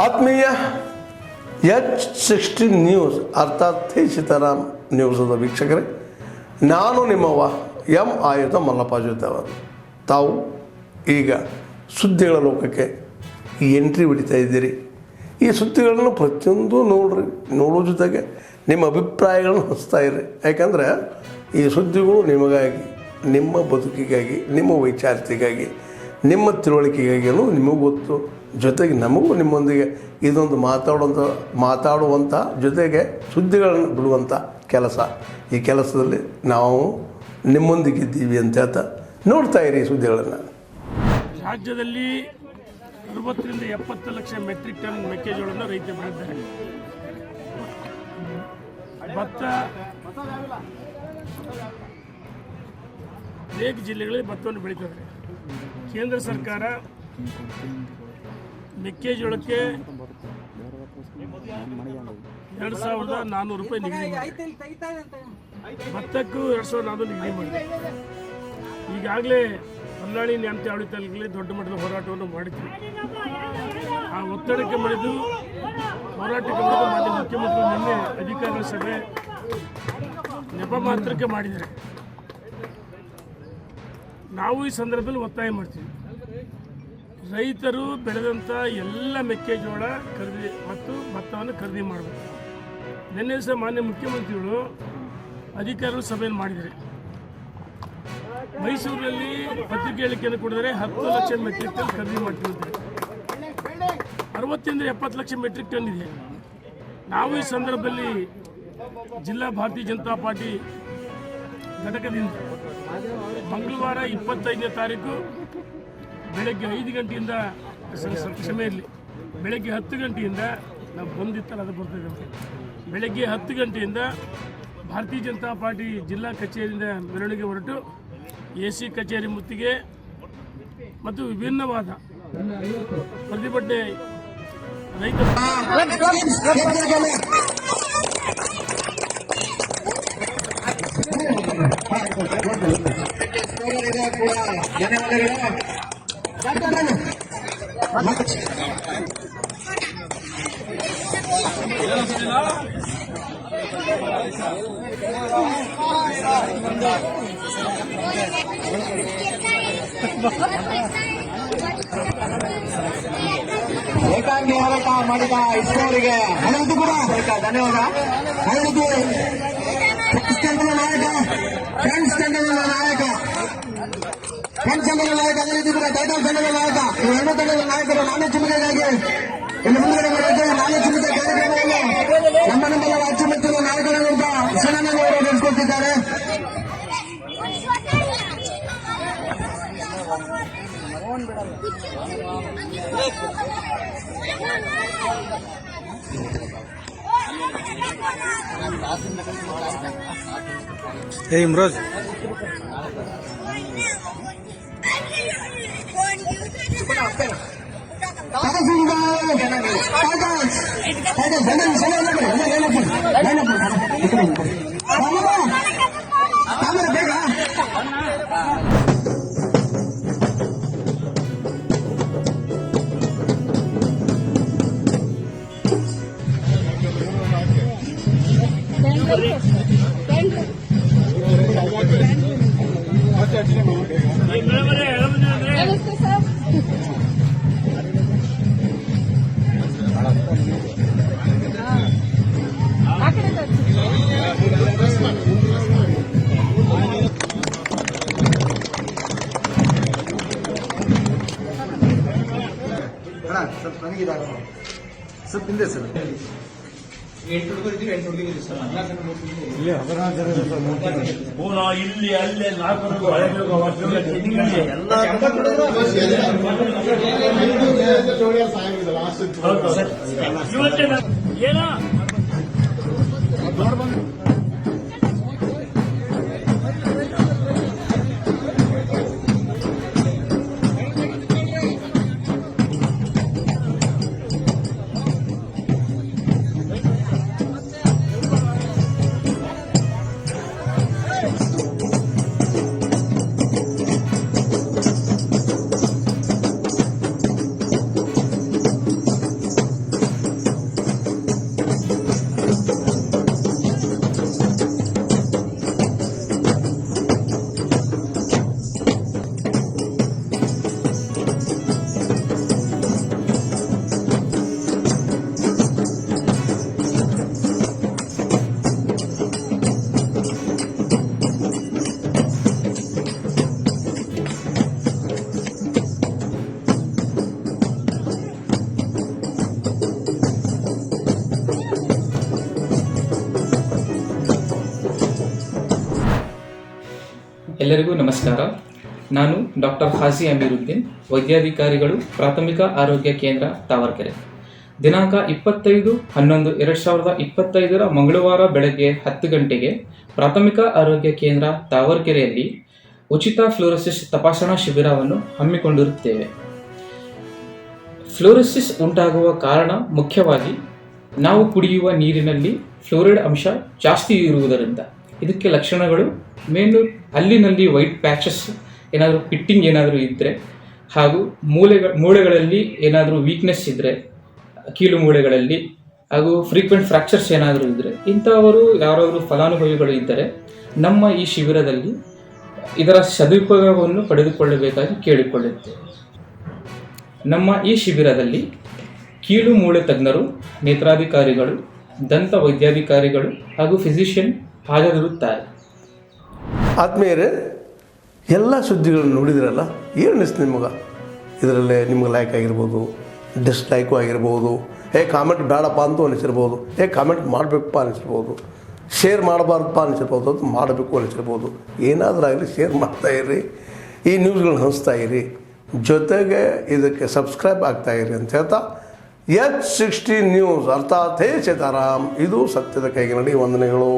ಆತ್ಮೀಯ H16 news ಅರ್ಥಾತ್ ಥೇ ಸೀತಾರಾಮ್ ನ್ಯೂಸದ ವೀಕ್ಷಕರೇ, ನಾನು ನಿಮ್ಮವ ಎಂ ಆಯುಧ ಮಲ್ಲಪ್ಪ ಜೊತೆವರು. ತಾವು ಈಗ ಸುದ್ದಿಗಳ ಲೋಕಕ್ಕೆ ಎಂಟ್ರಿ ಹೊಡಿತಾ ಇದ್ದೀರಿ. ಈ ಸುದ್ದಿಗಳನ್ನು ಪ್ರತಿಯೊಂದು ನೋಡೋ ಜೊತೆಗೆ ನಿಮ್ಮ ಅಭಿಪ್ರಾಯಗಳನ್ನು ಹಂಚ್ತಾ ಇರ್ರಿ. ಯಾಕಂದರೆ ಈ ಸುದ್ದಿಗಳು ನಿಮಗಾಗಿ, ನಿಮ್ಮ ಬದುಕಿಗಾಗಿ, ನಿಮ್ಮ ವೈಚಾರಿಕೆಗಾಗಿ, ನಿಮ್ಮ ತಿಳುವಳಿಕೆಗಾಗಿ ಅನ್ನೋದು ನಿಮಗೂ ಗೊತ್ತು. ಜೊತೆಗೆ ನಮಗೂ ನಿಮ್ಮೊಂದಿಗೆ ಇದೊಂದು ಮಾತಾಡುವಂಥ ಜೊತೆಗೆ ಸುದ್ದಿಗಳನ್ನು ಬಿಡುವಂಥ ಕೆಲಸ. ಈ ಕೆಲಸದಲ್ಲಿ ನಾವು ನಿಮ್ಮೊಂದಿಗಿದ್ದೀವಿ ಅಂತ ಹೇಳ್ತಾ ನೋಡ್ತಾ ಇರಿ ಸುದ್ದಿಗಳನ್ನು. ರಾಜ್ಯದಲ್ಲಿ 60 ರಿಂದ 70 ಲಕ್ಷ ಮೆಟ್ರಿಕ್ ಟನ್ ಮೆಕ್ಕೆಜೋಳವನ್ನು ರೈತರು ಬೆಳೆದಿದ್ದಾರೆ. ಭತ್ತ ಅನೇಕ ಜಿಲ್ಲೆಗಳಲ್ಲಿ ಭತ್ತವನ್ನು ಬೆಳೀತಾರೆ. ಕೇಂದ್ರ ಸರ್ಕಾರ ಮೆಕ್ಕೆಜೋಳಕ್ಕೆ 2,400 ರೂಪಾಯಿ ನಿಗದಿ ಮಾಡಿದೆ. ಭತ್ತಕ್ಕೂ 2,400 ನಿಗದಿ ಮಾಡಿದೆ. ಈಗಾಗಲೇ ಹೊನ್ನಾಳಿ ನ್ಯಾಮತಿ ಆಡಳಿತದಲ್ಲಿ ದೊಡ್ಡ ಮಟ್ಟದ ಹೋರಾಟವನ್ನು ಮಾಡಿದ್ರು. ಆ ಒತ್ತಡಕ್ಕೆ ಮಣಿದು ಹೋರಾಟಕ್ಕೆ ಮಣಿದು ಮಾನ್ಯ ಮುಖ್ಯಮಂತ್ರಿಗಳು ನಿನ್ನೆ ಅಧಿಕಾರಿಗಳ ಸಭೆ ನೆಪ ಮಾತ್ರಕ್ಕೆ ಮಾಡಿದ್ದಾರೆ. ನಾವು ಈ ಸಂದರ್ಭದಲ್ಲಿ ಒತ್ತಾಯ ಮಾಡ್ತೀವಿ, ರೈತರು ಬೆಳೆದಂಥ ಎಲ್ಲ ಮೆಕ್ಕೆಜೋಳ ಖರೀದಿ ಮತ್ತು ಭತ್ತವನ್ನು ಖರೀದಿ ಮಾಡಬೇಕು. ನಿನ್ನೆ ಸಹ ಮಾನ್ಯ ಮುಖ್ಯಮಂತ್ರಿಗಳು ಅಧಿಕಾರಿಗಳು ಸಭೆಯನ್ನು ಮಾಡಿದ್ದಾರೆ. ಮೈಸೂರಿನಲ್ಲಿ ಪತ್ರಿಕೆ ಹೇಳಿಕೆಯನ್ನು ಕೊಡಿದರೆ 10 ಲಕ್ಷ ಮೆಟ್ರಿಕ್ ಟನ್ ಖರೀದಿ ಮಾಡ್ತಿದ್ದಾರೆ. 60 ರಿಂದ 70 ಲಕ್ಷ ಮೆಟ್ರಿಕ್ ಟನ್ ಇದೆ. ನಾವು ಈ ಸಂದರ್ಭದಲ್ಲಿ ಜಿಲ್ಲಾ ಭಾರತೀಯ ಜನತಾ ಪಾರ್ಟಿ ಘಟಕದಿಂದ ಮಂಗಳವಾರ 25ನೇ ತಾರೀಕು ಬೆಳಗ್ಗೆ 5 ಗಂಟೆಯಿಂದ ಕ್ಷಮೆಯಲ್ಲಿ ಬೆಳಗ್ಗೆ 10 ಗಂಟೆಯಿಂದ ನಾವು ಬಂದಿತ್ತಲ್ಲ ಅದು ಬರ್ತಿದ್ದೆ. ಬೆಳಗ್ಗೆ 10 ಗಂಟೆಯಿಂದ ಭಾರತೀಯ ಜನತಾ ಪಾರ್ಟಿ ಜಿಲ್ಲಾ ಕಚೇರಿಯಿಂದ ಮೆರವಣಿಗೆ ಹೊರಟು AC ಕಚೇರಿ ಮುತ್ತಿಗೆ ಮತ್ತು ವಿಭಿನ್ನವಾದ ಪ್ರತಿಭಟನೆ ರೈತರು ಏಕಾಂಗಿ ಹೋರಾಟ ಮಾಡಿದ ಇಸ್ರೋರಿಗೆ ಹಣದ್ದು ಕೂಡ ಧನ್ಯವಾದ. ಹಣದ್ದು ನಾಯಕ, ಫ್ರೆಂಡ್ಸ್ ತಂಡದ ನಾಯಕ, ಫ್ರೆಂಡ್ಸ್ ತಂಡದ ನಾಯಕ, ಅದೇ ರೀತಿ ಕೂಡ ಟೈಟಲ್ ತಂಡದ ನಾಯಕ, ಈ 2 ತಂಡದ ನಾಯಕರು ನಾಣ್ಯ ಚಿಮ್ಮನೆಗಾಗಿ ಇನ್ನು ಮುಂದೆ ನಾಣ್ಯ ಚಿಮ್ಮದ ಕಾರ್ಯಕ್ರಮವನ್ನು ನಮ್ಮನ್ನೆಲ್ಲ ಅಚ್ಚುಮೆಚ್ಚಿನ ನಾಯಕರಾದಂತ ಶಿವನಂದನ್ ಅವರು ನಡೆಸಿಕೊಟ್ಟಿದ್ದಾರೆ. ಇಮ್ರೋಜ್ ಬೇಗ ಸ್ವಲ್ಪ ನನಗಿದಾಗ ಸ್ವಲ್ಪ ಹಿಂದೆ ಸರ್ 8 ಹುಡುಗರಿದ್ದೀವಿ, 8 ಹುಡುಗಿದ್ದೀವಿ ಸರ್. ಇಲ್ಲಿ 14 ಜನ ಇಲ್ಲಿ ಅಲ್ಲೇ 4 ಎಲ್ಲರಿಗೂ ನಮಸ್ಕಾರ. ನಾನು ಡಾಕ್ಟರ್ ಹಾಸಿ ಅಮೀರುದ್ದೀನ್, ವೈದ್ಯಾಧಿಕಾರಿಗಳು, ಪ್ರಾಥಮಿಕ ಆರೋಗ್ಯ ಕೇಂದ್ರ ತಾವರ್ಕೆರೆ. ದಿನಾಂಕ 25/11/2025 ಮಂಗಳವಾರ ಬೆಳಗ್ಗೆ 10 ಗಂಟೆಗೆ ಪ್ರಾಥಮಿಕ ಆರೋಗ್ಯ ಕೇಂದ್ರ ತಾವರ್ಕೆರೆಯಲ್ಲಿ ಉಚಿತ ಫ್ಲೋರೋಸಿಸ್ ತಪಾಸಣಾ ಶಿಬಿರವನ್ನು ಹಮ್ಮಿಕೊಂಡಿರುತ್ತೇವೆ. ಫ್ಲೋರೋಸಿಸ್ ಉಂಟಾಗುವ ಕಾರಣ ಮುಖ್ಯವಾಗಿ ನಾವು ಕುಡಿಯುವ ನೀರಿನಲ್ಲಿ ಫ್ಲೋರೈಡ್ ಅಂಶ ಜಾಸ್ತಿ ಇರುವುದರಿಂದ. ಇದಕ್ಕೆ ಲಕ್ಷಣಗಳು ಮೇನು ಹಲ್ಲಿನಲ್ಲಿ ವೈಟ್ ಪ್ಯಾಚಸ್ ಏನಾದರೂ ಪಿಟ್ಟಿಂಗ್ ಏನಾದರೂ ಇದ್ದರೆ, ಹಾಗೂ ಮೂಳೆಗಳಲ್ಲಿ ಏನಾದರೂ ವೀಕ್ನೆಸ್ ಇದ್ದರೆ, ಕೀಲು ಮೂಳೆಗಳಲ್ಲಿ, ಹಾಗೂ ಫ್ರೀಕ್ವೆಂಟ್ ಫ್ರ್ಯಾಕ್ಚರ್ಸ್ ಏನಾದರೂ ಇದ್ದರೆ, ಇಂಥವರು ಯಾರಾದರೂ ಫಲಾನುಭವಿಗಳು ಇದ್ದರೆ ನಮ್ಮ ಈ ಶಿಬಿರದಲ್ಲಿ ಇದರ ಸದುಪಯೋಗವನ್ನು ಪಡೆದುಕೊಳ್ಳಬೇಕಾಗಿ ಕೇಳಿಕೊಳ್ಳುತ್ತೇವೆ. ನಮ್ಮ ಈ ಶಿಬಿರದಲ್ಲಿ ಕೀಲು ಮೂಳೆ ತಜ್ಞರು, ನೇತ್ರಾಧಿಕಾರಿಗಳು, ದಂತ ವೈದ್ಯಾಧಿಕಾರಿಗಳು ಹಾಗೂ ಫಿಸಿಷಿಯನ್ ಹಾಜರಿರುತ್ತಾರೆ. ಆತ್ಮೀಯರೇ, ಎಲ್ಲ ಸುದ್ದಿಗಳನ್ನು ನೋಡಿದ್ರಲ್ಲ, ಏನು ಅನಿಸ್ತು ನಿಮಗೆ? ಇದರಲ್ಲೇ ನಿಮ್ಗೆ ಲೈಕ್ ಆಗಿರ್ಬೋದು, ಡಿಸ್ಲೈಕು ಆಗಿರ್ಬೋದು, ಕಾಮೆಂಟ್ ಬೇಡಪ್ಪ ಅಂತೂ ಅನಿಸಿರ್ಬೋದು, ಕಾಮೆಂಟ್ ಮಾಡಬೇಕಪ್ಪ ಅನಿಸಿರ್ಬೋದು, ಶೇರ್ ಮಾಡಬಾರ್ದಪ್ಪ ಅನಿಸಿರ್ಬೋದು, ಅದು ಮಾಡಬೇಕು ಅನಿಸಿರ್ಬೋದು. ಏನಾದರೂ ಆಗಲಿ ಶೇರ್ ಮಾಡ್ತಾಯಿರಿ, ಈ ನ್ಯೂಸ್ಗಳನ್ನ ಹಂಚ್ತಾ ಇರಿ, ಜೊತೆಗೆ ಇದಕ್ಕೆ ಸಬ್ಸ್ಕ್ರೈಬ್ ಆಗ್ತಾಯಿರಿ ಅಂತ ಹೇಳ್ತಾ, H16 ನ್ಯೂಸ್ ಅರ್ಥಾತ್ ಹೇ ಸೀತಾರಾಮ್, ಇದು ಸತ್ಯದ ಕೈಗೆ ನಡಿ. ವಂದನೆಗಳು.